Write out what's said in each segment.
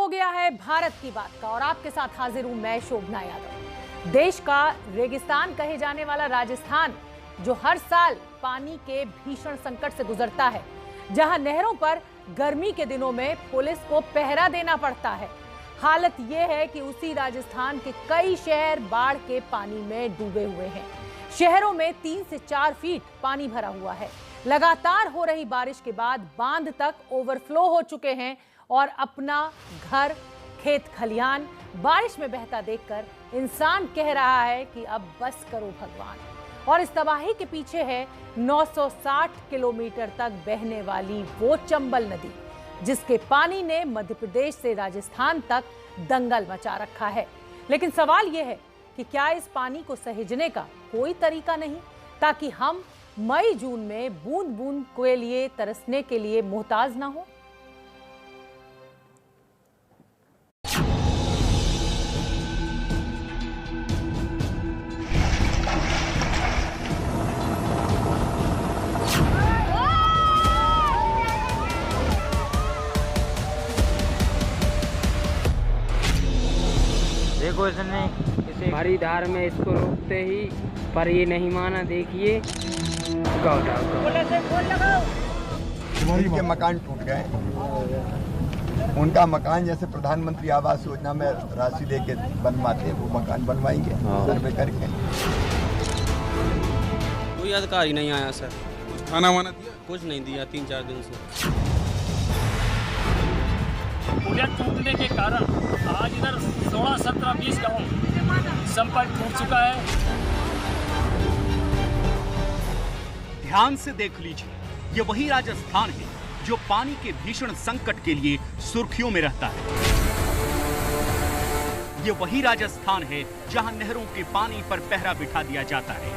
हो गया है भारत की बात का और आपके साथ हाजिर हूं मैं शोभना यादव। देश का रेगिस्तान कहे जाने वाला राजस्थान जो हर साल पानी के भीषण संकट से गुजरता है, जहां नहरों पर गर्मी के दिनों में पुलिस को पहरा देना पड़ता है। हालत यह है कि उसी राजस्थान के कई शहर बाढ़ के पानी में डूबे हुए हैं। शहरों में 3 से 4 फीट पानी भरा हुआ है। लगातार हो रही बारिश के बाद बांध तक ओवरफ्लो हो चुके हैं और अपना घर, खेत खलिहान बारिश में बहता देखकर इंसान कह रहा है कि अब बस करो भगवान। और इस तबाही के पीछे है 960 किलोमीटर तक बहने वाली वो चंबल नदी, जिसके पानी ने मध्य प्रदेश से राजस्थान तक दंगल मचा रखा है। लेकिन सवाल यह है कि क्या इस पानी को सहेजने का कोई तरीका नहीं, ताकि हम मई जून में बूंद बूंद के लिए तरसने के लिए मोहताज ना हो। देखो इसने इसे भरी धार में इसको रोकते ही पर ये नहीं माना। देखिए उनके मकान टूट गए। उनका मकान जैसे प्रधानमंत्री आवास योजना में राशि लेके बनवाते वो मकान बनवाएंगे सर्वे करके। कोई अधिकारी नहीं आया सर। खाना वाना दिया? कुछ नहीं दिया 3-4 दिन से। पुलिया टूटने के कारण आज इधर 16, 17, 20 गाँव संपर्क टूट चुका है। ध्यान से देख लीजिए, ये वही राजस्थान है जो पानी के भीषण संकट के लिए सुर्खियों में रहता है। ये वही राजस्थान है जहां नहरों के पानी पर पहरा बिठा दिया जाता है।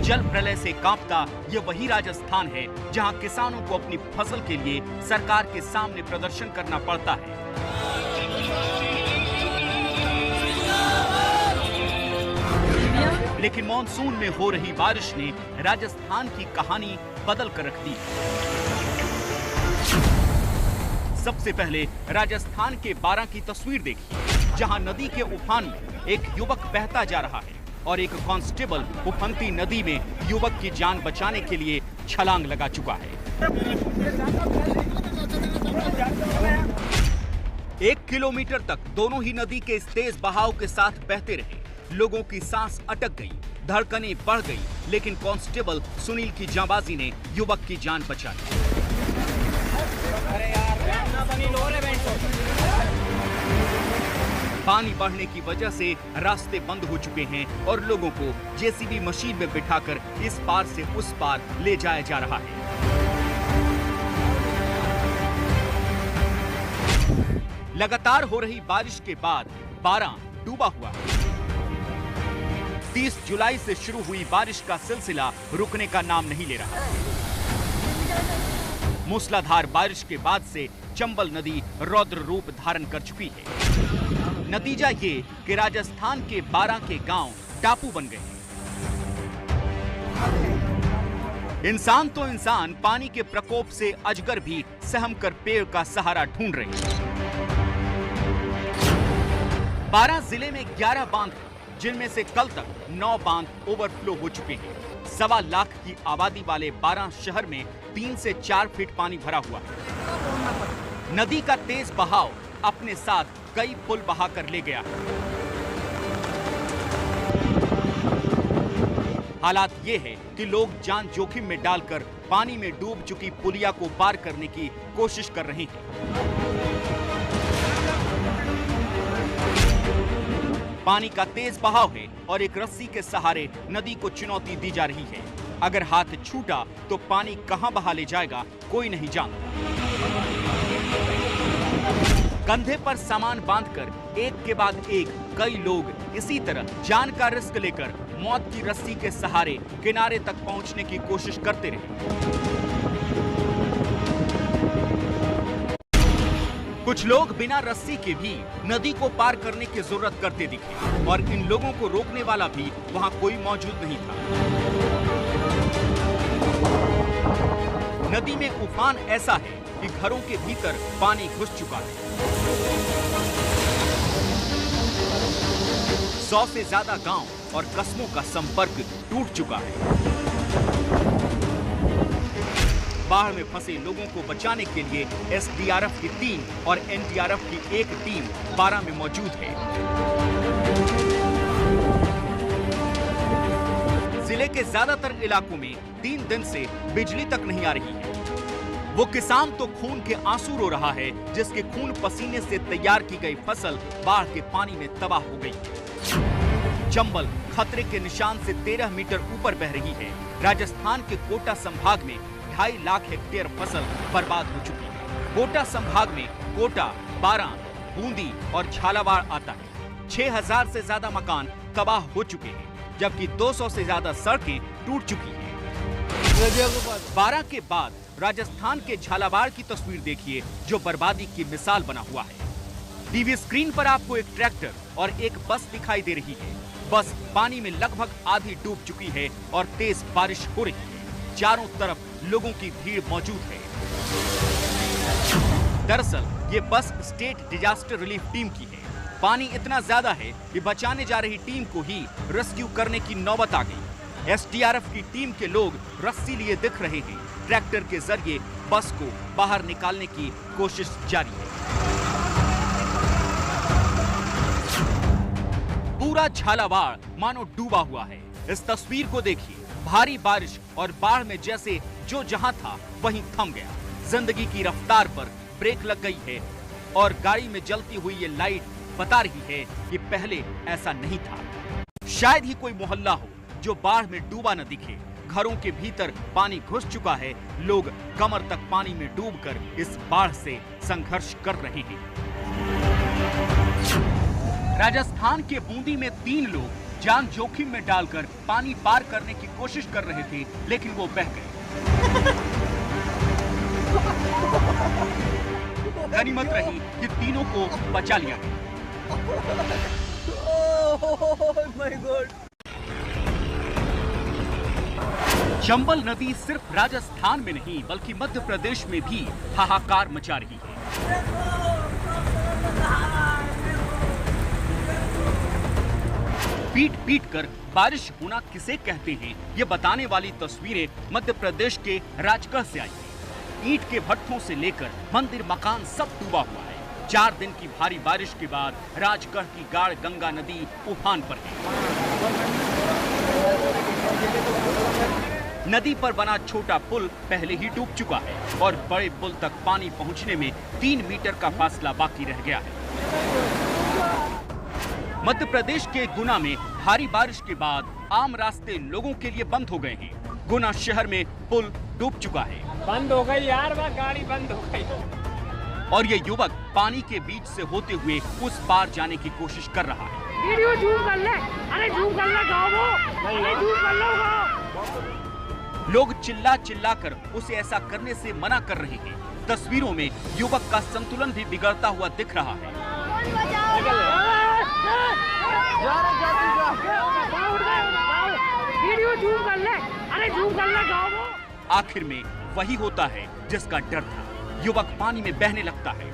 जल प्रलय से कांपता ये वही राजस्थान है जहां किसानों को अपनी फसल के लिए सरकार के सामने प्रदर्शन करना पड़ता है। लेकिन मॉनसून में हो रही बारिश ने राजस्थान की कहानी बदल कर रख दी। सबसे पहले राजस्थान के बारां की तस्वीर देखिए, जहां नदी के उफान में एक युवक बहता जा रहा है और एक कांस्टेबल उफनती नदी में युवक की जान बचाने के लिए छलांग लगा चुका है। 1 किलोमीटर तक दोनों ही नदी के इस तेज बहाव के साथ बहते रहे। लोगों की सांस अटक गई, धड़कनें बढ़ गई, लेकिन कांस्टेबल सुनील की जांबाजी ने युवक की जान बचा ली। पानी बढ़ने की वजह से रास्ते बंद हो चुके हैं और लोगों को जेसीबी मशीन में बिठाकर इस पार से उस पार ले जाया जा रहा है। लगातार हो रही बारिश के बाद बारां डूबा हुआ है। 30 जुलाई से शुरू हुई बारिश का सिलसिला रुकने का नाम नहीं ले रहा। मूसलाधार बारिश के बाद से चंबल नदी रौद्र रूप धारण कर चुकी है। नतीजा ये कि राजस्थान के बारां के गांव टापू बन गए। इंसान तो इंसान, पानी के प्रकोप से अजगर भी सहम कर पेड़ का सहारा ढूंढ रहे हैं। बारां जिले में 11 बांध, जिनमें से कल तक 9 बांध ओवरफ्लो हो चुके हैं। 1.25 लाख की आबादी वाले बारां शहर में 3 से 4 फीट पानी भरा हुआ है। नदी का तेज बहाव अपने साथ कई पुल बहाकर ले गया है। हालात ये है कि लोग जान जोखिम में डालकर पानी में डूब चुकी पुलिया को पार करने की कोशिश कर रहे हैं। पानी का तेज बहाव है और एक रस्सी के सहारे नदी को चुनौती दी जा रही है। अगर हाथ छूटा तो पानी कहां बहा ले जाएगा कोई नहीं जानता। कंधे पर सामान बांधकर एक के बाद एक कई लोग इसी तरह जान का रिस्क लेकर मौत की रस्सी के सहारे किनारे तक पहुंचने की कोशिश करते रहे। कुछ लोग बिना रस्सी के भी नदी को पार करने की जरूरत करते दिखे और इन लोगों को रोकने वाला भी वहां कोई मौजूद नहीं था। नदी में उफान ऐसा है कि घरों के भीतर पानी घुस चुका है। 100 से ज्यादा गांव और कस्बों का संपर्क टूट चुका है। बाढ़ में फंसे लोगों को बचाने के लिए एसडीआरएफ की 3 और एनडीआरएफ की 1 टीम बारां में मौजूद है। जिले के ज्यादातर इलाकों में 3 दिन से बिजली तक नहीं आ रही है। वो किसान तो खून के आंसू रो रहा है, जिसके खून पसीने से तैयार की गई फसल बाढ़ के पानी में तबाह हो गई है। चंबल खतरे के निशान से 13 मीटर ऊपर बह रही है। राजस्थान के कोटा संभाग में 2.5 लाख हेक्टेयर फसल बर्बाद हो चुकी है। कोटा संभाग में कोटा, बारां, बूंदी और झालावाड़ आता है। 6000 से ज्यादा मकान तबाह हो चुके हैं, जबकि 200 से ज्यादा सड़कें टूट चुकी हैं। बारां के बाद राजस्थान के झालावाड़ की तस्वीर देखिए, जो बर्बादी की मिसाल बना हुआ है। टीवी स्क्रीन पर आपको एक ट्रैक्टर और एक बस दिखाई दे रही है। बस पानी में लगभग आधी डूब चुकी है और तेज बारिश हो रही है। चारों तरफ लोगों की भीड़ मौजूद है। दरअसल ये बस स्टेट डिजास्टर रिलीफ टीम की है। पानी इतना ज्यादा है कि बचाने जा रही टीम को ही रेस्क्यू करने की नौबत आ गई। एसडीआरएफ की टीम के लोग रस्सी लिए दिख रहे हैं। ट्रैक्टर के जरिए बस को बाहर निकालने की कोशिश जारी है। पूरा झालावाड़ मानो डूबा हुआ है। इस तस्वीर को देखिए। भारी बारिश और बाढ़ में जैसे जो जहां था वहीं थम गया। जिंदगी की रफ्तार पर ब्रेक लग गई है और गाड़ी में जलती हुई ये लाइट बता रही है कि पहले ऐसा नहीं था। शायद ही कोई मोहल्ला हो जो बाढ़ में डूबा न दिखे। घरों के भीतर पानी घुस चुका है। लोग कमर तक पानी में डूबकर इस बाढ़ से संघर्ष कर रहे हैं। राजस्थान के बूंदी में 3 लोग जान जोखिम में डालकर पानी पार करने की कोशिश कर रहे थे, लेकिन वो बह गए। गनीमत रही कि तीनों को बचा लिया गया। चंबल नदी सिर्फ राजस्थान में नहीं बल्कि मध्य प्रदेश में भी हाहाकार मचा रही है। पीट पीट कर बारिश होना किसे कहते हैं, ये बताने वाली तस्वीरें मध्य प्रदेश के राजगढ़ से आई हैं। ईंट के भट्ठों से लेकर मंदिर मकान सब डूबा हुआ है। 4 दिन की भारी बारिश के बाद राजगढ़ की गाढ़ गंगा नदी उफान पर है। नदी पर बना छोटा पुल पहले ही डूब चुका है और बड़े पुल तक पानी पहुंचने में 3 मीटर का फासला बाकी रह गया है। मध्य प्रदेश के गुना में भारी बारिश के बाद आम रास्ते लोगों के लिए बंद हो गए हैं। गुना शहर में पुल डूब चुका है। बंद हो गई यार, वह गाड़ी बंद हो गई। और ये युवक पानी के बीच से होते हुए उस पार जाने की कोशिश कर रहा है। वीडियो जूम कर ले, अरे जूम कर ले गाँव, अरे जूम कर लो। लोग चिल्ला चिल्ला कर उसे ऐसा करने से मना कर रहे हैं। तस्वीरों में युवक का संतुलन भी बिगड़ता हुआ दिख रहा है। वीडियो जूम कर ले, अरे जूम कर ले गाँव। आखिर में वही होता है जिसका डर था। युवक पानी में बहने लगता है।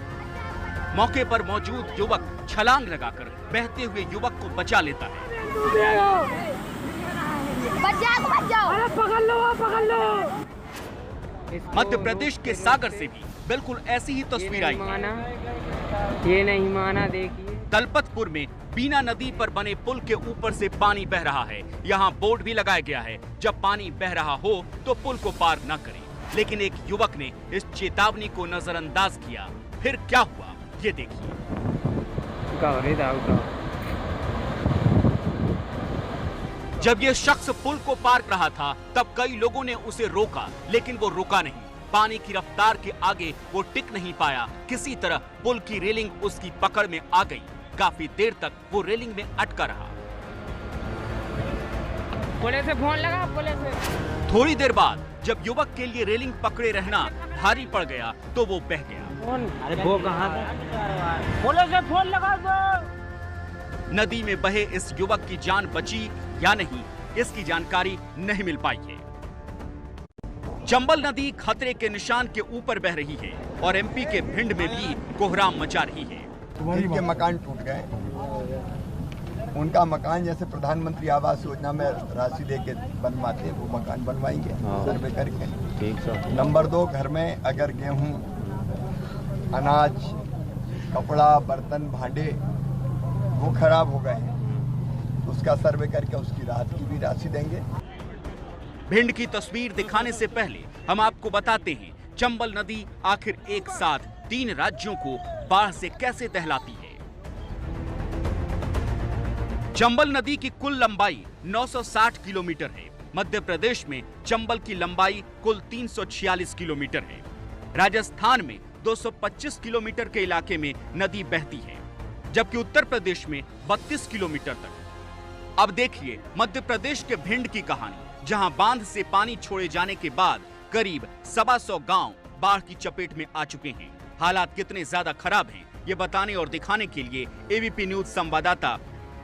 मौके पर मौजूद युवक छलांग लगाकर बहते हुए युवक को बचा लेता है। अरे पकड़ लो। मध्य प्रदेश के सागर से भी बिल्कुल ऐसी ही तस्वीर आई। ये नहीं माना, देखिए। दलपतपुर में बीना नदी पर बने पुल के ऊपर से पानी बह रहा है। यहाँ बोर्ड भी लगाया गया है, जब पानी बह रहा हो तो पुल को पार न करें। लेकिन एक युवक ने इस चेतावनी को नजरअंदाज किया। फिर क्या हुआ, ये देखिए। जब ये शख्स पुल को पार कर रहा था, तब कई लोगों ने उसे रोका, लेकिन वो रुका नहीं। पानी की रफ्तार के आगे वो टिक नहीं पाया। किसी तरह पुल की रेलिंग उसकी पकड़ में आ गई। काफी देर तक वो रेलिंग में अटका रहा। पुलिस से फोन लगा, पुलिस से। थोड़ी देर बाद जब युवक के लिए रेलिंग पकड़े रहना भारी पड़ गया तो वो बह गया। अरे वो कहाँ था? पुलिस से फोन लगा दो। नदी में बहे इस युवक की जान बची या नहीं, इसकी जानकारी नहीं मिल पाई है। चंबल नदी खतरे के निशान के ऊपर बह रही है और एमपी के भिंड में भी कोहराम मचा रही है। जिनके मकान टूट गए उनका मकान जैसे प्रधानमंत्री आवास योजना में राशि लेके बनवाते वो मकान बनवाएंगे सर्वे करके। नंबर 2, घर में अगर गेहूं, अनाज, कपड़ा, बर्तन, भांडे वो खराब हो गए हैं, उसका सर्वे करके उसकी राहत की भी राशि देंगे। भिंड की तस्वीर दिखाने से पहले हम आपको बताते हैं चंबल नदी आखिर एक साथ 3 राज्यों को बाढ़ से कैसे दहलाती है। चंबल नदी की कुल लंबाई 960 किलोमीटर है। मध्य प्रदेश में चंबल की लंबाई कुल 346 किलोमीटर है। राजस्थान में 225 किलोमीटर के इलाके में नदी बहती है, जबकि उत्तर प्रदेश में 32 किलोमीटर तक। अब देखिए मध्य प्रदेश के भिंड की कहानी, जहां बांध से पानी छोड़े जाने के बाद करीब 125 गांव बाढ़ की चपेट में आ चुके हैं। हालात कितने ज्यादा खराब हैं, ये बताने और दिखाने के लिए एबीपी न्यूज संवाददाता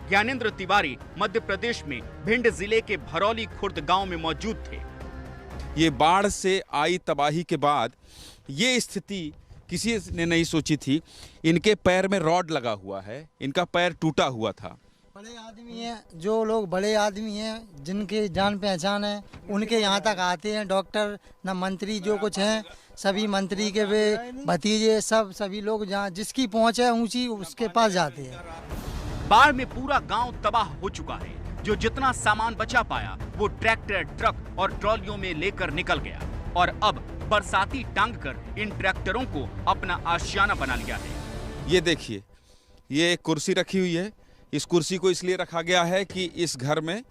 ज्ञानेंद्र तिवारी मध्य प्रदेश में भिंड जिले के भरौली खुर्द गांव में मौजूद थे। ये बाढ़ से आई तबाही के बाद ये स्थिति किसी ने नहीं सोची थी। इनके पैर में रॉड लगा हुआ है, इनका पैर टूटा हुआ था। बड़े आदमी हैं, जो लोग बड़े आदमी हैं जिनके जान पहचान है, उनके यहाँ तक आते हैं डॉक्टर, न मंत्री, जो कुछ हैं सभी मंत्री के वे भतीजे, सभी लोग जहाँ जिसकी पहुँच है ऊंची उसके पास जाते हैं। बाढ़ में पूरा गांव तबाह हो चुका है। जो जितना सामान बचा पाया वो ट्रैक्टर, ट्रक और ट्रॉलियों में लेकर निकल गया और अब बरसाती टांग कर इन ट्रैक्टरों को अपना आशियाना बना लिया है। ये देखिए, ये कुर्सी रखी हुई है। इस कुर्सी को इसलिए रखा गया है कि इस घर में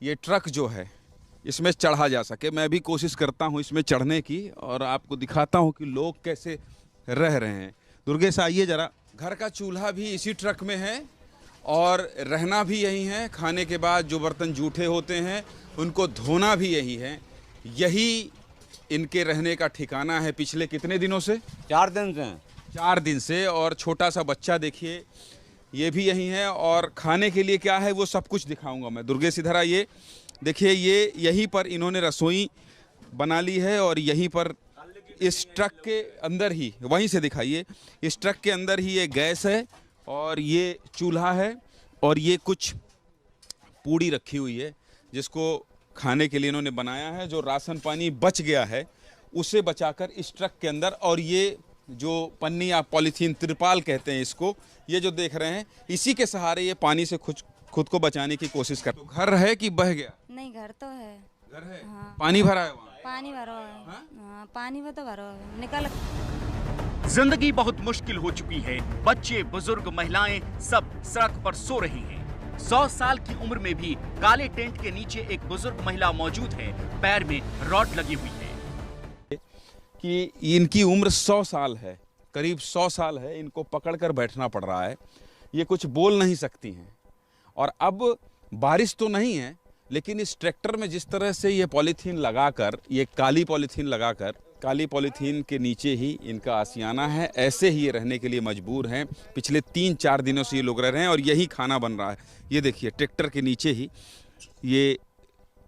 ये ट्रक जो है इसमें चढ़ा जा सके। मैं भी कोशिश करता हूँ इसमें चढ़ने की और आपको दिखाता हूँ कि लोग कैसे रह रहे हैं। दुर्गेश आइए जरा। घर का चूल्हा भी इसी ट्रक में है और रहना भी यही है। खाने के बाद जो बर्तन जूठे होते हैं उनको धोना भी यही है। यही इनके रहने का ठिकाना है पिछले कितने दिनों से? 4 दिन से। 4 दिन से। और छोटा सा बच्चा देखिए, ये भी यही है। और खाने के लिए क्या है वो सब कुछ दिखाऊंगा मैं। दुर्गेश इधर आइए। देखिए, ये यहीं पर इन्होंने रसोई बना ली है और यहीं पर इस ट्रक के अंदर ही, वहीं से दिखाइए, इस ट्रक के अंदर ही ये गैस है और ये चूल्हा है और ये कुछ पूड़ी रखी हुई है जिसको खाने के लिए इन्होंने बनाया है। जो राशन पानी बच गया है उसे बचाकर इस ट्रक के अंदर, और ये जो पन्नी या पॉलीथीन, तिरपाल कहते हैं इसको, ये जो देख रहे हैं, इसी के सहारे ये पानी से खुद को बचाने की कोशिश कर। तो घर है कि बह गया? नहीं, घर तो है। घर है? हाँ। पानी भरा है वहाँ? पानी भरा है। हाँ, पानी में तो भरा है, निकल। जिंदगी बहुत मुश्किल हो चुकी है। बच्चे, बुजुर्ग, महिलाएं सब सड़क पर सो रही हैं। 100 साल की उम्र में भी काले टेंट के नीचे एक बुजुर्ग महिला मौजूद है। पैर में रॉड लगी हुई है। कि इनकी उम्र 100 साल है, करीब 100 साल है। इनको पकड़कर बैठना पड़ रहा है। ये कुछ बोल नहीं सकती हैं। और अब बारिश तो नहीं है, लेकिन इस ट्रैक्टर में जिस तरह से ये पॉलीथीन लगाकर, ये काली पॉलीथीन लगाकर, काली पॉलीथीन के नीचे ही इनका आशियाना है, ऐसे ही ये रहने के लिए मजबूर हैं। पिछले 3-4 दिनों से ये लोग रह रहे हैं और यही खाना बन रहा है। ये देखिए, ट्रैक्टर के नीचे ही ये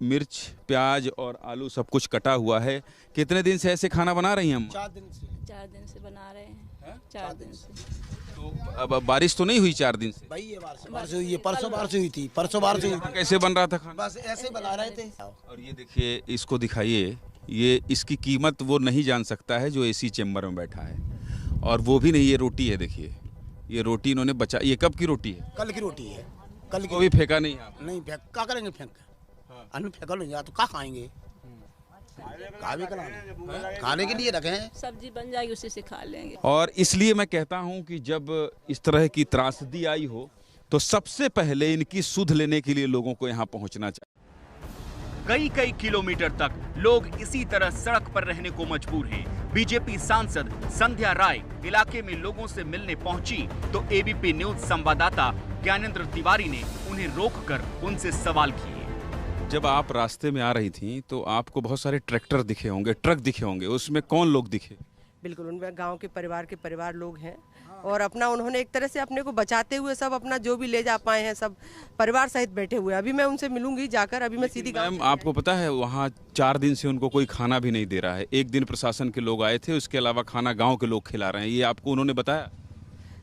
मिर्च, प्याज और आलू सब कुछ कटा हुआ है। कितने दिन से ऐसे खाना बना रही हैं हम? 4 दिन से बना रहे हैं। 4 दिन से। तो अब बारिश तो नहीं हुई 4 दिन से? भाई ये बारिश हुई है, परसों बारिश हुई थी, परसों बारिश हुई थी। कैसे बन रहा था खाना? बस ऐसे बना रहे थे। और ये देखिए, इसको दिखाइए, ये इसकी कीमत वो नहीं जान सकता है जो एसी चेम्बर में बैठा है। और वो भी नहीं, ये रोटी है, देखिए ये रोटी इन्होंने बचा। ये कब की रोटी है? कल की रोटी है। कल को भी फेंका नहीं आप? नहीं फेंक, क्या करेंगे फेंक? अन्न फेंका लो या तो क्या खाएंगे? खाने के लिए रखे हैं, सब्जी बन जाएगी उसी से खा लेंगे। और इसलिए मैं कहता हूं कि जब इस तरह की त्रासदी आई हो तो सबसे पहले इनकी सुध लेने के लिए लोगों को यहाँ पहुँचना चाहिए। कई किलोमीटर तक लोग इसी तरह सड़क पर रहने को मजबूर हैं। बीजेपी सांसद संध्या राय इलाके में लोगों से मिलने पहुंची तो एबीपी न्यूज संवाददाता ज्ञानेंद्र तिवारी ने उन्हें रोककर उनसे सवाल किए। जब आप रास्ते में आ रही थी तो आपको बहुत सारे ट्रैक्टर दिखे होंगे, ट्रक दिखे होंगे, उसमें कौन लोग दिखे? बिल्कुल उनमें गांव के परिवार लोग हैं और अपना उन्होंने एक तरह से अपने को बचाते हुए सब अपना जो भी ले जा पाए हैं सब परिवार सहित बैठे हुए हैं। अभी मैं उनसे मिलूंगी जाकर, अभी मैं सीधी मैम आपको पता है वहाँ 4 दिन से उनको कोई खाना भी नहीं दे रहा है। एक दिन प्रशासन के लोग आए थे, उसके अलावा खाना गाँव के लोग खिला रहे हैं, ये आपको उन्होंने बताया?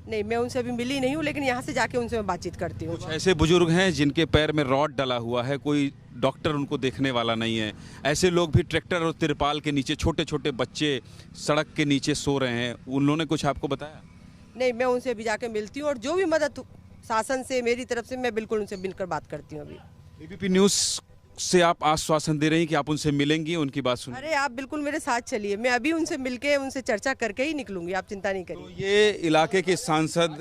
नहीं, मैं उनसे अभी मिली नहीं हूँ, लेकिन यहाँ से जाके उनसे मैं बातचीत करती हूँ। कुछ ऐसे बुजुर्ग हैं जिनके पैर में रॉड डला हुआ है, कोई डॉक्टर उनको देखने वाला नहीं है। ऐसे लोग भी ट्रैक्टर और तिरपाल के नीचे, छोटे छोटे बच्चे सड़क के नीचे सो रहे हैं, उन्होंने कुछ आपको बताया? नहीं, मैं उनसे अभी जाके मिलती हूँ और जो भी मदद शासन से मेरी तरफ से मैं बिल्कुल उनसे मिलकर बात करती हूँ। अभी एबीपी न्यूज़ से आप आश्वासन दे रही हैं कि आप उनसे मिलेंगी, उनकी बात सुन? अरे आप बिल्कुल मेरे साथ चलिए, मैं अभी उन्से मिलके उनसे चर्चा करके ही निकलूंगी, आप चिंता नहीं करिए। तो ये इलाके के सांसद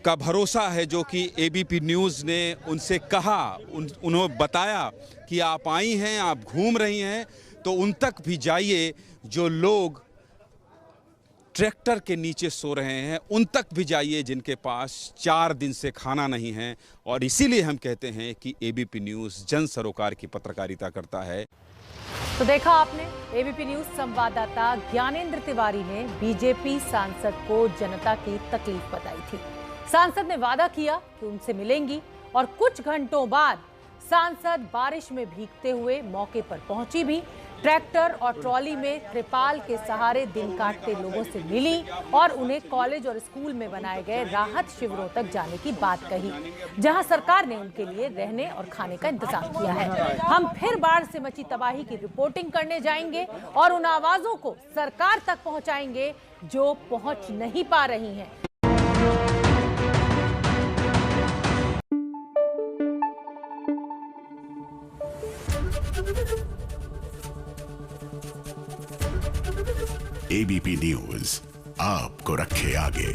का भरोसा है जो कि एबीपी न्यूज़ ने उनसे कहा, उन्होंने बताया कि आप आई हैं, आप घूम रही हैं, तो उन तक भी जाइए। जो लोग ट्रैक्टर के नीचे सो रहे हैं उन तक भी जाइए, जिनके पास 4 दिन से खाना नहीं है। और इसीलिए हम कहते हैं कि एबीपी न्यूज़ जन सरोकार की पत्रकारिता करता है। तो देखा आपने, एबीपी न्यूज़ संवाददाता ज्ञानेंद्र तिवारी ने बीजेपी सांसद को जनता की तकलीफ बताई थी। सांसद ने वादा किया कि उनसे मिलेंगी और कुछ घंटों बाद सांसद बारिश में भीगते हुए मौके पर पहुंची भी, ट्रैक्टर और ट्रॉली में त्रिपाल के सहारे दिन काटते लोगों से मिली और उन्हें कॉलेज और स्कूल में बनाए गए राहत शिविरों तक जाने की बात कही, जहां सरकार ने उनके लिए रहने और खाने का इंतजाम किया है। हम फिर बाढ़ से मची तबाही की रिपोर्टिंग करने जाएंगे और उन आवाजों को सरकार तक पहुंचाएंगे जो पहुंच नहीं पा रही हैं। एबीपी न्यूज़ आपको रखे आगे।